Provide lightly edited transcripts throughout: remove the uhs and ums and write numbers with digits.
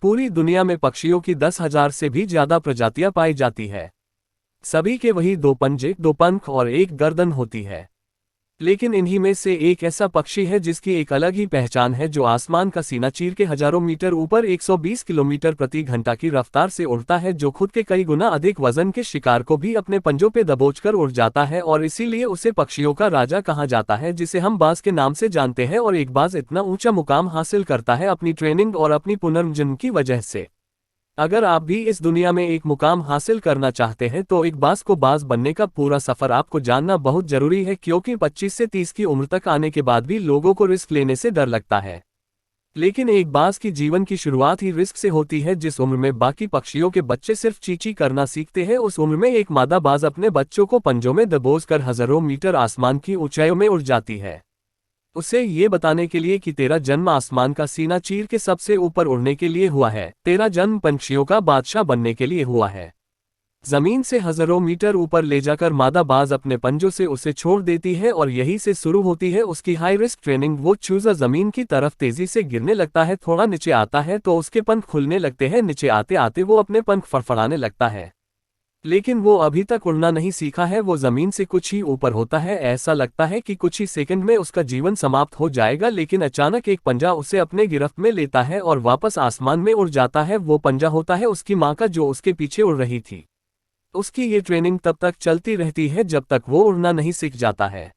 पूरी दुनिया में पक्षियों की 10,000 से भी ज्यादा प्रजातियां पाई जाती है। सभी के वही 2 पंजे, 2 पंख और 1 गर्दन होती है। लेकिन इन्हीं में से एक ऐसा पक्षी है जिसकी एक अलग ही पहचान है, जो आसमान का सीना चीर के हजारों मीटर ऊपर 120 किलोमीटर प्रति घंटा की रफ्तार से उड़ता है, जो खुद के कई गुना अधिक वजन के शिकार को भी अपने पंजों पे दबोचकर उड़ जाता है, और इसीलिए उसे पक्षियों का राजा कहा जाता है, जिसे हम बाज के नाम से जानते हैं। और एक बाज इतना ऊंचा मुकाम हासिल करता है अपनी ट्रेनिंग और अपनी पुनर्जन्म की वजह से। अगर आप भी इस दुनिया में एक मुकाम हासिल करना चाहते हैं तो एक बाज को बाज बनने का पूरा सफर आपको जानना बहुत जरूरी है, क्योंकि 25 से 30 की उम्र तक आने के बाद भी लोगों को रिस्क लेने से डर लगता है। लेकिन एक बाज की जीवन की शुरुआत ही रिस्क से होती है। जिस उम्र में बाकी पक्षियों के बच्चे सिर्फ चींची करना सीखते हैं, उस उम्र में एक मादा बाज अपने बच्चों को पंजों में दबोचकर हजारों मीटर आसमान की ऊंचाइयों में उड़ जाती है, उसे ये बताने के लिए कि तेरा जन्म आसमान का सीना चीर के सबसे ऊपर उड़ने के लिए हुआ है। तेरा जन्म पंछियों का बादशाह बनने के लिए हुआ है। जमीन से हजारों मीटर ऊपर ले जाकर मादा बाज अपने पंजों से उसे छोड़ देती है, और यहीं से शुरू होती है उसकी हाई रिस्क ट्रेनिंग। वो चूजा जमीन की तरफ तेजी से गिरने लगता है, थोड़ा नीचे आता है तो उसके पंख खुलने लगते हैं, नीचे आते आते वो अपने पंख फड़फड़ाने लगता है। लेकिन वो अभी तक उड़ना नहीं सीखा है, वो जमीन से कुछ ही ऊपर होता है। ऐसा लगता है कि कुछ ही सेकंड में उसका जीवन समाप्त हो जाएगा, लेकिन अचानक एक पंजा उसे अपने गिरफ्त में लेता है और वापस आसमान में उड़ जाता है। वो पंजा होता है उसकी माँ का, जो उसके पीछे उड़ रही थी। उसकी ये ट्रेनिंग तब तक चलती रहती है जब तक वो उड़ना नहीं सीख जाता है।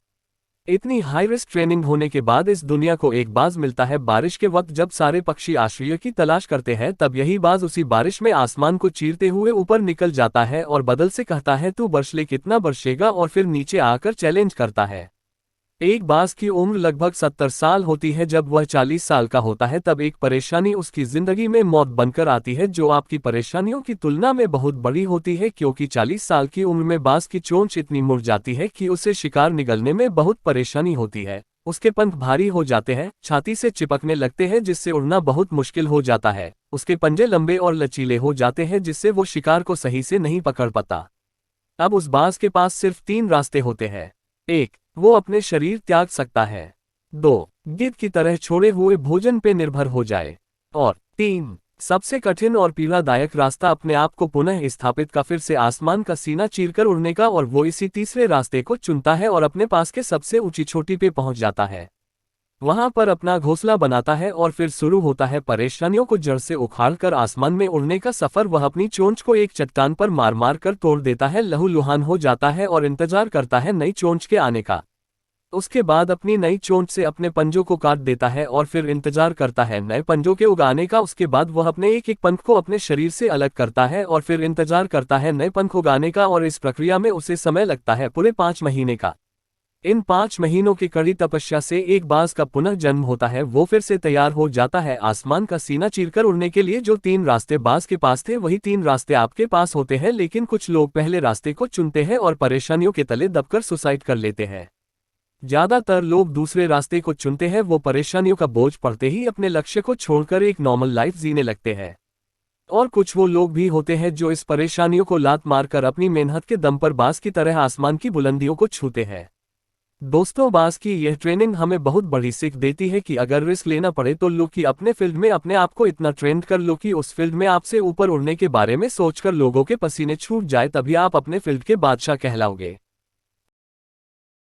इतनी हाई रिस्क ट्रेनिंग होने के बाद इस दुनिया को एक बाज मिलता है। बारिश के वक्त जब सारे पक्षी आश्रय की तलाश करते हैं, तब यही बाज उसी बारिश में आसमान को चीरते हुए ऊपर निकल जाता है और बादल से कहता है, तू बरस ले, कितना बरसेगा, और फिर नीचे आकर चैलेंज करता है। एक बाज की उम्र लगभग 70 साल होती है। जब वह 40 साल का होता है तब एक परेशानी उसकी जिंदगी में मौत बनकर आती है, जो आपकी परेशानियों की तुलना में बहुत बड़ी होती है, क्योंकि 40 साल की उम्र में बाज की चोंच इतनी मुड़ जाती है कि उसे शिकार निगलने में बहुत परेशानी होती है। उसके पंख भारी हो जाते हैं, छाती से चिपकने लगते हैं, जिससे उड़ना बहुत मुश्किल हो जाता है। उसके पंजे लंबे और लचीले हो जाते हैं, जिससे वो शिकार को सही से नहीं पकड़ पाता। अब उस बाज के पास सिर्फ 3 रास्ते होते हैं। 1, वो अपने शरीर त्याग सकता है। 2, गिद्ध की तरह छोड़े हुए भोजन पे निर्भर हो जाए। और 3, सबसे कठिन और पीड़ादायक रास्ता, अपने आप को पुनः स्थापित का, फिर से आसमान का सीना चीरकर उड़ने का। और वो इसी तीसरे रास्ते को चुनता है और अपने पास के सबसे ऊंची चोटी पे पहुंच जाता है। वहां पर अपना घोंसला बनाता है और फिर शुरू होता है परेशानियों को जड़ से उखाड़कर आसमान में उड़ने का सफर। वह अपनी चोंच को एक चट्टान पर मार मार कर तोड़ देता है, लहूलुहान हो जाता है और इंतजार करता है नई चोंच के आने का। उसके बाद अपनी नई चोंच से अपने पंजों को काट देता है और फिर इंतजार करता है नए पंजों के उगाने का। उसके बाद वह अपने एक एक पंख को अपने शरीर से अलग करता है और फिर इंतजार करता है नए पंख उगाने का, और इस प्रक्रिया में उसे समय लगता है पूरे 5 महीने का। इन 5 महीनों की कड़ी तपस्या से एक बाज का पुनः जन्म होता है। वो फिर से तैयार हो जाता है आसमान का सीना चीरकर उड़ने के लिए। जो 3 रास्ते बाज के पास थे, वही 3 रास्ते आपके पास होते हैं, लेकिन कुछ लोग पहले रास्ते को चुनते हैं और परेशानियों के तले दबकर सुसाइड कर लेते हैं। ज्यादातर लोग दूसरे रास्ते को चुनते हैं। वो परेशानियों का बोझ पड़ते ही अपने लक्ष्य को छोड़कर एक नॉर्मल लाइफ जीने लगते हैं। और कुछ वो लोग भी होते हैं जो इस परेशानियों को लात मारकर अपनी मेहनत के दम पर बाज की तरह आसमान की बुलंदियों को छूते हैं। दोस्तों, बाज की यह ट्रेनिंग हमें बहुत बड़ी सीख देती है कि अगर रिस्क लेना पड़े तो लो कि अपने फील्ड में अपने आप को इतना ट्रेंड कर लो कि उस फील्ड में आपसे ऊपर उड़ने के बारे में सोचकर लोगों के पसीने छूट जाए, तभी आप अपने फील्ड के बादशाह कहलाओगे।